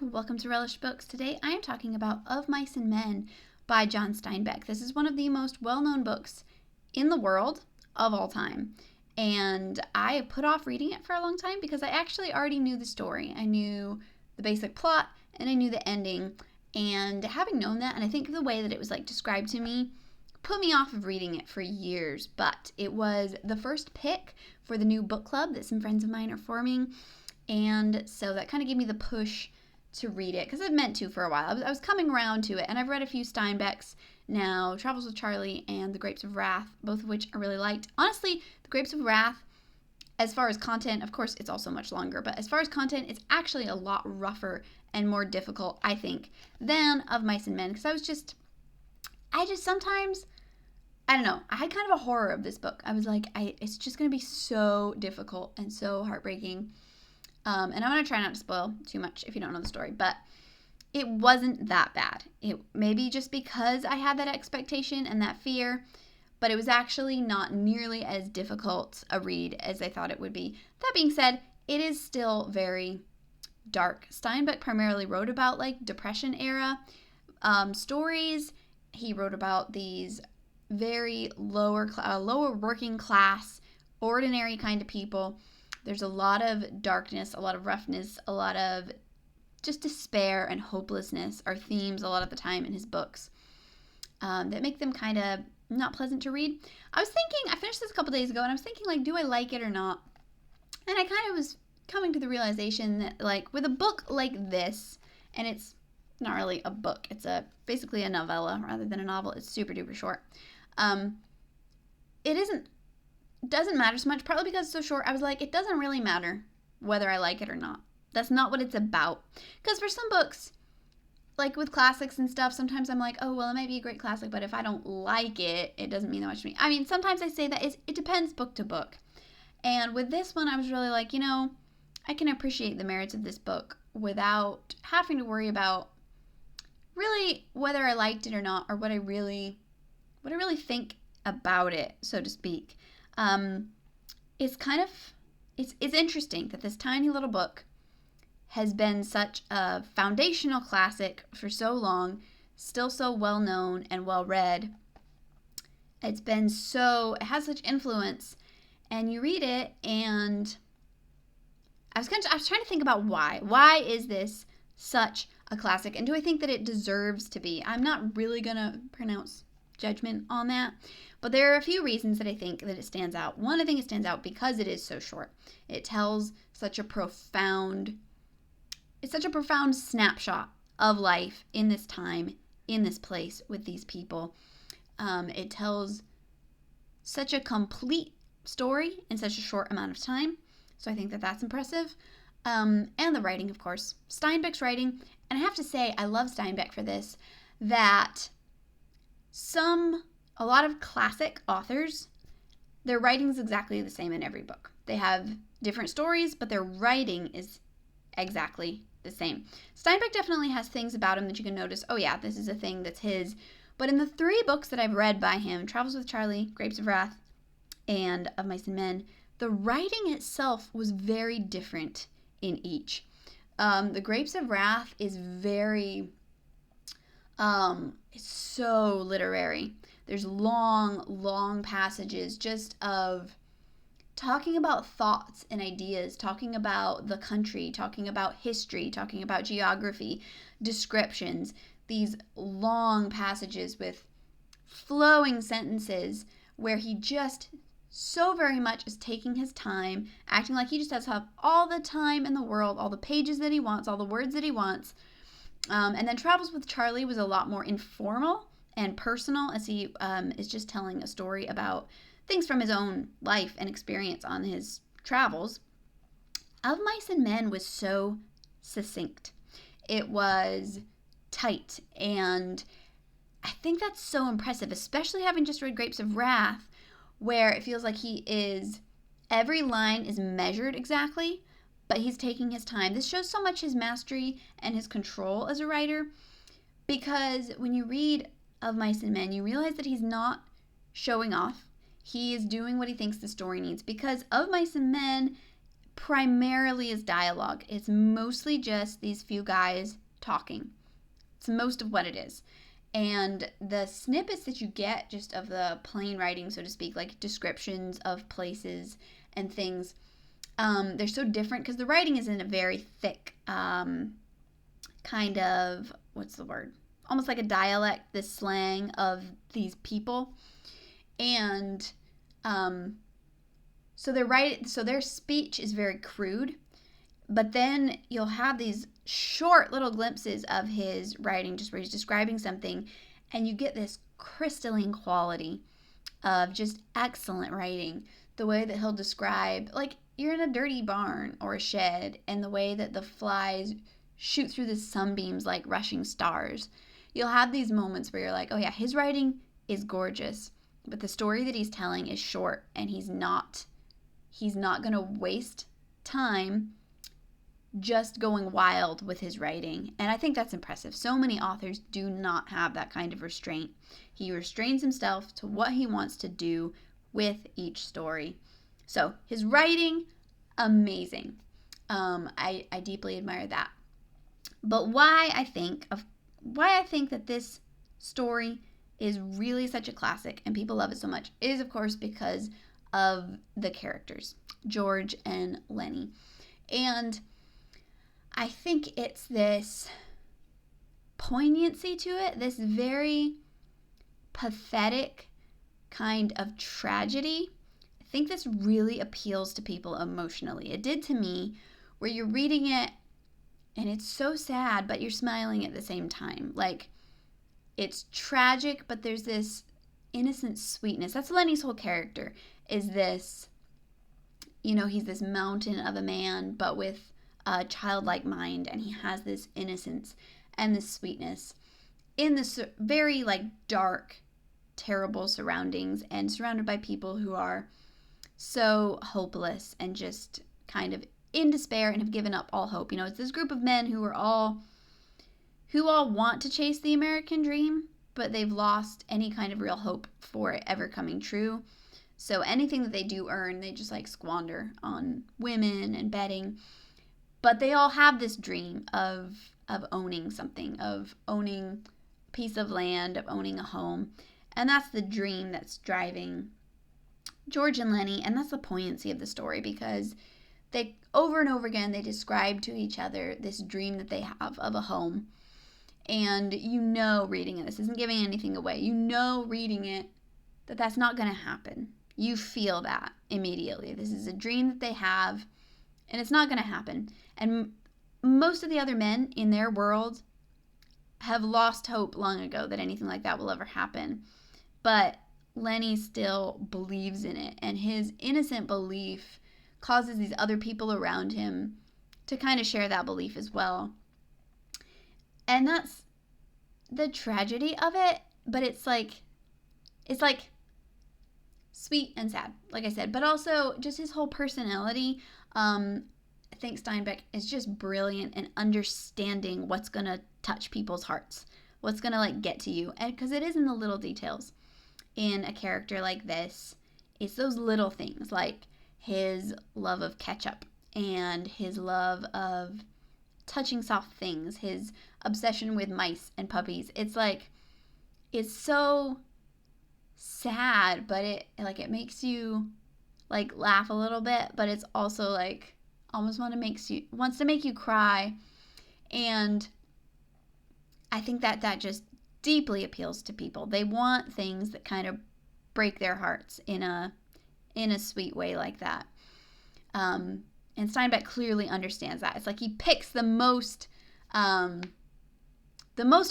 welcome to Relish Books. Today I am talking about Of Mice and Men by John Steinbeck. This is one of the most well-known books in the world of all time. And I put off reading it for a long time because I actually already knew the story. I knew the basic plot and I knew the ending. And having known that, and I think the way that it was described to me, put me off of reading it for years. But it was the first pick for the new book club that some friends of mine are forming. And so that kind of gave me the push to read it because I've meant to for a while. I was coming around to it, and I've read a few Steinbecks now, Travels with Charlie and The Grapes of Wrath, both of which I really liked. Honestly, The Grapes of Wrath, as far as content, of course, it's also much longer, but as far as content, it's actually a lot rougher and more difficult, I think, than Of Mice and Men because I just sometimes, I don't know, I had kind of a horror of this book. I was like, it's just going to be so difficult and so heartbreaking. And I'm going to try not to spoil too much if you don't know the story, but it wasn't that bad. It maybe just because I had that expectation and that fear, but it was actually not nearly as difficult a read as I thought it would be. That being said, it is still very dark. Steinbeck primarily wrote about Depression era stories. He wrote about these very lower working class, ordinary kind of people. There's a lot of darkness, a lot of roughness, a lot of just despair and hopelessness are themes a lot of the time in his books that make them kind of not pleasant to read. I finished this a couple days ago, and I was thinking, do I like it or not? And I kind of was coming to the realization that, with a book like this, and it's not really a book, it's basically a novella rather than a novel. It's super duper short. It doesn't matter so much, partly because it's so short. I was like, it doesn't really matter whether I like it or not. That's not what it's about. Because for some books, with classics and stuff, sometimes I'm like, oh, well, it might be a great classic, but if I don't like it, it doesn't mean that much to me. I mean, sometimes I say that it depends book to book. And with this one, I was really like, I can appreciate the merits of this book without having to worry about really whether I liked it or not, or what I really think about it, so to speak. It's interesting that this tiny little book has been such a foundational classic for so long, still so well known and well read. It has such influence, and you read it, and I was trying to think about why. Why is this such a classic, and do I think that it deserves to be? I'm not really gonna pronounce judgment on that, but there are a few reasons that I think that it stands out. One, I think it stands out because it is so short. It tells such a profound snapshot of life in this time, in this place, with these people. It tells such a complete story in such a short amount of time, so I think that that's impressive. And the writing, of course. Steinbeck's writing, and I have to say, I love Steinbeck for this, that a lot of classic authors, their writing's exactly the same in every book. They have different stories, but their writing is exactly the same. Steinbeck definitely has things about him that you can notice, oh yeah, this is a thing that's his. But in the 3 books that I've read by him, Travels with Charlie, Grapes of Wrath, and Of Mice and Men, the writing itself was very different in each. The Grapes of Wrath is it's so literary. There's long passages just of talking about thoughts and ideas, talking about the country, talking about history, talking about geography, descriptions, these long passages with flowing sentences where he just so very much is taking his time, acting like he just has to have all the time in the world, all the pages that he wants, all the words that he wants. And then Travels with Charlie was a lot more informal and personal, as he is just telling a story about things from his own life and experience on his travels. Of Mice and Men was so succinct. It was tight, and I think that's so impressive, especially having just read Grapes of Wrath, where it feels like every line is measured exactly, but he's taking his time. This shows so much his mastery and his control as a writer, because when you read Of Mice and Men, you realize that he's not showing off. He is doing what he thinks the story needs, because Of Mice and Men primarily is dialogue. It's mostly just these few guys talking. It's most of what it is. And the snippets that you get just of the plain writing, so to speak, like descriptions of places and things, they're so different because the writing is in a very thick kind of, what's the word? Almost like a dialect, this slang of these people. And so their speech is very crude, but then you'll have these short little glimpses of his writing just where he's describing something, and you get this crystalline quality of just excellent writing. The way that he'll describe, like, you're in a dirty barn or a shed, and the way that the flies shoot through the sunbeams like rushing stars. You'll have these moments where you're like, oh yeah, his writing is gorgeous, but the story that he's telling is short, and he's not going to waste time just going wild with his writing. And I think that's impressive. So many authors do not have that kind of restraint. He restrains himself to what he wants to do with each story. So his writing, amazing. I deeply admire that. But why I think that this story is really such a classic and people love it so much is, of course, because of the characters, George and Lenny. And I think it's this poignancy to it, this very pathetic kind of tragedy. I think this really appeals to people emotionally. It did to me, where you're reading it and it's so sad, but you're smiling at the same time. Like, it's tragic, but there's this innocent sweetness. That's Lenny's whole character, is this, he's this mountain of a man, but with a childlike mind, and he has this innocence and this sweetness in this very, like, dark, terrible surroundings, and surrounded by people who are so hopeless and just kind of in despair and have given up all hope. It's this group of men who all want to chase the American dream, but they've lost any kind of real hope for it ever coming true. So anything that they do earn, they just like squander on women and betting. But they all have this dream of owning something, of owning a piece of land, of owning a home. And that's the dream that's driving George and Lenny. And that's the poignancy of the story, because they, over and over again, they describe to each other this dream that they have of a home. And reading it, this isn't giving anything away, reading it, that that's not going to happen. You feel that immediately. This is a dream that they have, and it's not going to happen. And most of the other men in their world have lost hope long ago that anything like that will ever happen. But Lenny still believes in it, and his innocent belief causes these other people around him to kind of share that belief as well. And that's the tragedy of it, but it's like sweet and sad, like I said, but also just his whole personality. I think Steinbeck is just brilliant in understanding what's going to touch people's hearts, what's going to like get to you. And because it is in the little details in a character like this, it's those little things like his love of ketchup and his love of touching soft things, his obsession with mice and puppies. It's so sad, but it makes you like laugh a little bit, but it's also like almost wants to make you cry. And I think that just deeply appeals to people. They want things that kind of break their hearts in a sweet way like that. And Steinbeck clearly understands that. It's like he picks the most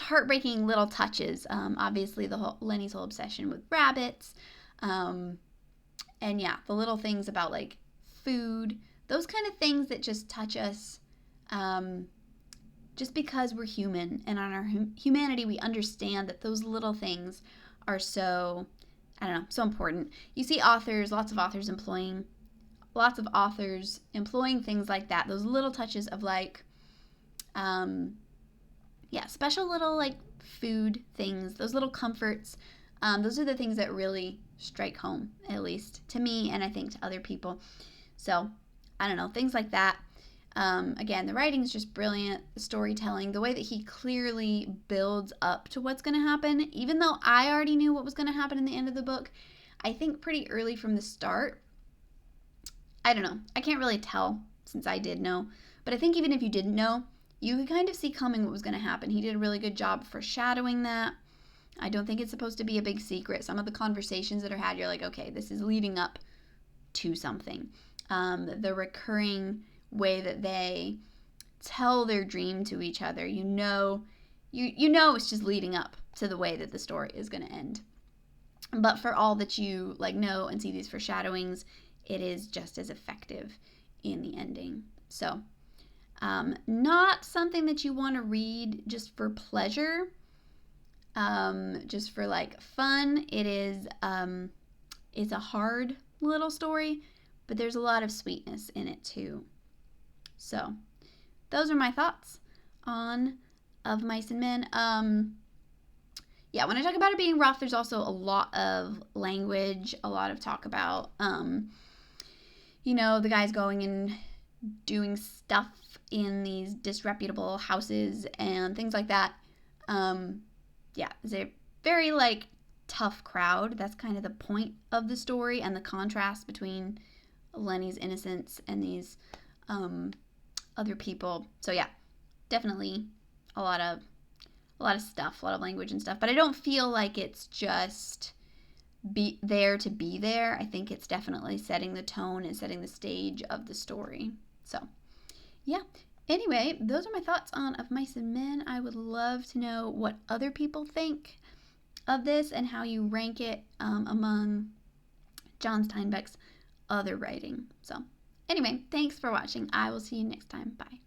heartbreaking little touches. Obviously, Lenny's whole obsession with rabbits, and yeah, the little things about like food, those kind of things that just touch us. Just because we're human, and on our humanity, we understand that those little things are so important. You see lots of authors employing things like that, those little touches of like, special little like food things, those little comforts. Those are the things that really strike home, at least to me, and I think to other people. So I don't know, things like that. Again, the writing is just brilliant. The storytelling, the way that he clearly builds up to what's going to happen, even though I already knew what was going to happen in the end of the book, I think pretty early from the start. I don't know. I can't really tell since I did know. But I think even if you didn't know, you could kind of see coming what was going to happen. He did a really good job foreshadowing that. I don't think it's supposed to be a big secret. Some of the conversations that are had, you're like, okay, this is leading up to something. The recurring way that they tell their dream to each other, you know it's just leading up to the way that the story is going to end. But for all that you like know and see these foreshadowings, it is just as effective in the ending. So, not something that you want to read just for pleasure, just for like fun. It is, it's a hard little story, but there's a lot of sweetness in it too. So, those are my thoughts on Of Mice and Men. Yeah, when I talk about it being rough, there's also a lot of language, a lot of talk about, the guys going and doing stuff in these disreputable houses and things like that. Yeah, it's a very, tough crowd. That's kind of the point of the story and the contrast between Lenny's innocence and these other people. So yeah, definitely a lot of stuff, a lot of language and stuff. But I don't feel like it's just be there to be there. I think it's definitely setting the tone and setting the stage of the story. So yeah. Anyway, those are my thoughts on Of Mice and Men. I would love to know what other people think of this and how you rank it among John Steinbeck's other writing. So anyway, thanks for watching. I will see you next time. Bye.